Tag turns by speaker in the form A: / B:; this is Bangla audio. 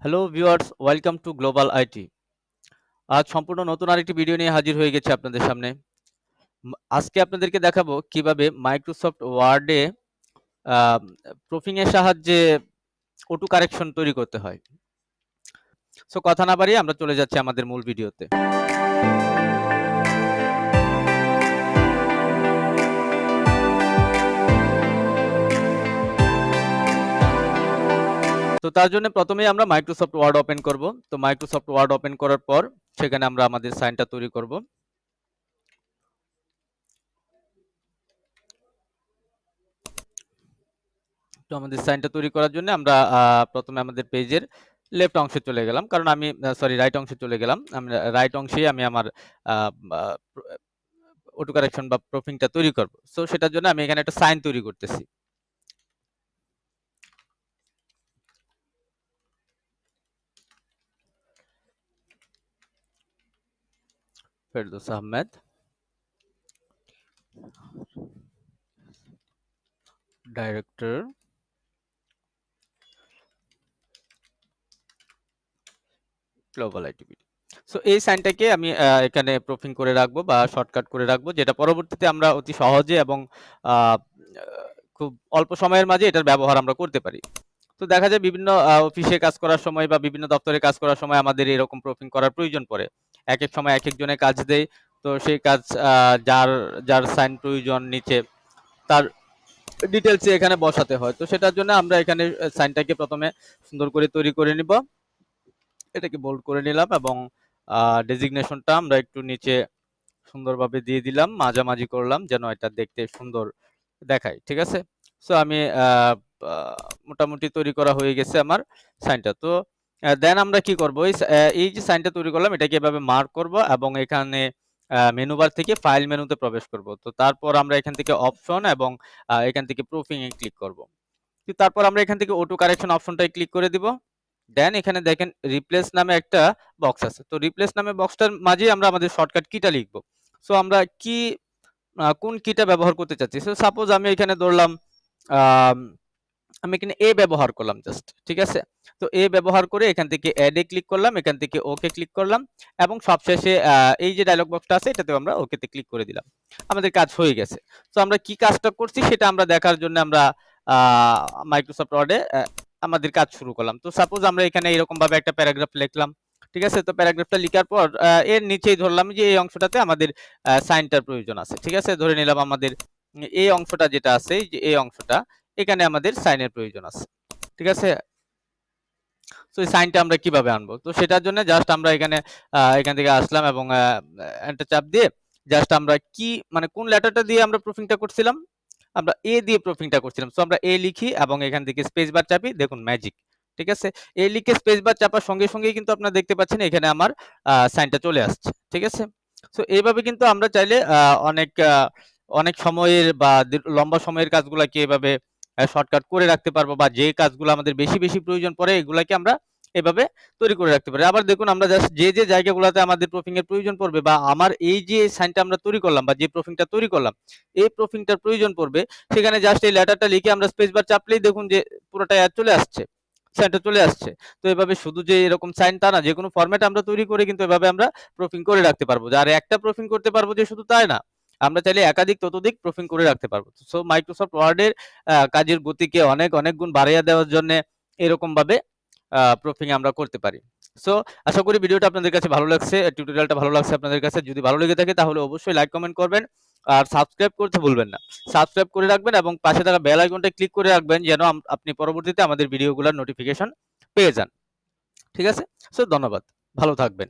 A: Hello viewers, welcome to global IT. আজ সম্পূর্ণ নতুন আরেকটি ভিডিও নিয়ে হাজির হয়ে গেছি আপনাদের সামনে। আজকে আপনাদেরকে দেখাবো কিভাবে মাইক্রোসফট ওয়ার্ডে আ প্রুফিং এর সাহায্যে অটো কারেকশন তৈরি করতে হয়। সো কথা না বাড়িয়ে আমরা চলে যাচ্ছি আমাদের মূল ভিডিওতে। তো তার জন্য প্রথমেই আমরা মাইক্রোসফট ওয়ার্ড ওপেন করব। তো মাইক্রোসফট ওয়ার্ড ওপেন করার পর সেখানে আমরা আমাদের সাইনটা তৈরি করব। তো আমাদের সাইনটা তৈরি করার জন্য আমরা প্রথমে আমাদের পেজের লেফট অংশে চলে গেলাম। কারণ আমি রাইট অংশে চলে গেলাম। আমি রাইট অংশেই আমি আমার আ আ অটো কারেকশন বা প্রুফিংটা তৈরি করব। সো সেটার জন্য আমি এখানে একটা সাইন তৈরি করতেছি। Ferdous Ahmed, director, global ITBD. So এই সাইনটাকে আমি এখানে প্রুফিং করে রাখবো বা শর্টকাট করে রাখবো, যেটা পরবর্তীতে আমরা অতি সহজে এবং আ খুব অল্প সময়ের মাঝে এটার ব্যবহার আমরা করতে পারি। তো দেখা যায় বিভিন্ন অফিসে কাজ করার সময় বা বিভিন্ন দপ্তরে কাজ করার সময় আমাদের এরকম প্রুফিং করার প্রয়োজন পড়ে। একেক সময় একেকজনে কাজ দেয়। তো সেই কাজ যার যার সাইন প্রয়োজন নিচে তার ডিটেইলস এখানে বসাতে হয়। তো সেটার জন্য আমরা এখানে সাইনটাকে প্রথমে সুন্দর করে তৈরি করে নিব। এটাকে বোল্ড করে নিলাম এবং ডেজিগনেশনটা আমরা একটু নিচে সুন্দরভাবে দিয়ে দিলাম, মাঝামাঝি করলাম যেন এটা দেখতে সুন্দর দেখায়। ঠিক আছে? সো আমি মোটামুটি তৈরি করা হয়ে গেছে আমার সাইনটা। তো দেন আমরা কি করব? এই যে সাইনটা তৈরি করলাম এটাকে এভাবে মার্ক করব এবং এখানে মেনু বার থেকে ফাইল মেনুতে প্রবেশ করব। তো তারপর আমরা এখান থেকে অপশন এবং এখান থেকে প্রুফিং এ ক্লিক করব। তারপর আমরা এখান থেকে অটো কারেকশন অপশনটায় ক্লিক করে দিব। দেন এখানে দেখেন রিপ্লেস নামে একটা বক্স আছে। তো রিপ্লেস নামে বক্সটার মাঝেই আমরা আমাদের শর্টকাট কিটা লিখব। সো আমরা কোন কিটা ব্যবহার করতে চাচ্ছি। সো সাপোজ আমি এখানে ধরলাম আম আমি এখানে এ ব্যবহার করলাম জাস্ট। ঠিক আছে? তো এ ব্যবহার করে এখান থেকে এড এ ক্লিক করলাম, এখান থেকে ওকে ক্লিক করলাম এবং সবশেষে এই যে ডায়লগ বক্সটা আছে এটাতেও আমরা ওকেতে ক্লিক করে দিলাম। আমাদের কাজ হয়ে গেছে। তো আমরা কি কাজটা করছি সেটা আমরা দেখার জন্য আমরা আ মাইক্রোসফট ওয়ার্ডে আমাদের কাজ শুরু করলাম। তো সাপোজ আমরা এখানে এরকমভাবে একটা প্যারাগ্রাফ লিখলাম। ঠিক আছে? তো প্যারাগ্রাফটা লিখার পর এর নিচেই ধরলাম যে এই অংশটাতে আমাদের সাইনটার প্রয়োজন আছে। ঠিক আছে? ধরে নিলাম আমাদের এই অংশটা যেটা আছে এই যে এই অংশটা এখানে আমাদের সাইনের প্রয়োজন আছে। ঠিক আছে? তো এই সাইনটা আমরা কিভাবে আনবো? তো সেটার জন্য জাস্ট আমরা এখান থেকে আসলাম এবং এন্টার চাপ দিয়ে জাস্ট আমরা মানে কোন লেটারটা দিয়ে আমরা প্রুফিংটা করছিলাম? আমরা এ দিয়ে প্রুফিংটা করছিলাম। সো আমরা এ লিখি এবং এখান থেকে স্পেস বার চাপি, দেখুন ম্যাজিক। ঠিক আছে? এ লিখে স্পেস বার চাপার সঙ্গে সঙ্গেই কিন্তু আপনারা দেখতে পাচ্ছেন এখানে আমার সাইনটা চলে আসছে। ঠিক আছে? সো এইভাবে কিন্তু আমরা চাইলে অনেক সময়ের বা লম্বা সময়ের কাজগুলাকে এভাবে শর্টকাট করে রাখতে পারবো বা যে কাজগুলো আমাদের বেশি প্রয়োজন পড়ে এগুলাকে আমরা এভাবে তৈরি করে রাখতে পারি। আবার দেখুন আমরা জাস্ট যে জায়গাগুলোতে আমাদের প্রুফিং এর প্রয়োজন পড়বে বা আমার এই যে সাইনটা আমরা তৈরি করলাম বা যে প্রুফিংটা তৈরি করলাম, এই প্রুফিংটার প্রয়োজন পড়বে সেখানে জাস্ট এই লেটারটা লিখে আমরা স্পেস বার চাপলেই দেখুন যে পুরোটা চলে আসছে। সাইনটা চলে আসছে। তো এভাবে শুধু যে এরকম সাইন তা না, যেকোনো ফরম্যাট আমরা তৈরি করে কিন্তু এভাবে আমরা প্রুফিং করে রাখতে পারবো। আর একটা প্রুফিং করতে পারবো যে শুধু তাই না। আমরা চাইলে একাধিক ততোধিক প্রুফিং করে রাখতে পারবো। সো মাইক্রোসফট ওয়ার্ডের কাজের গতিকে অনেক গুণ বাড়াইয়া দেওয়ার জন্য এরকমভাবে প্রুফিং আমরা করতে পারি। সো আশা করি ভিডিওটা আপনাদের কাছে ভালো লাগছে, টিউটোরিয়ালটা ভালো লাগছে আপনাদের কাছে। যদি ভালো লেগে থাকে তাহলে অবশ্যই লাইক কমেন্ট করবেন আর সাবস্ক্রাইব করতে ভুলবেন না। সাবস্ক্রাইব করে রাখবেন এবং পাশে থাকা বেল আইকনটা ক্লিক করে রাখবেন যেন আপনি পরবর্তীতে আমাদের ভিডিওগুলোর নোটিফিকেশন পেয়ে যান। ঠিক আছে? সো ধন্যবাদ। ভালো থাকবেন।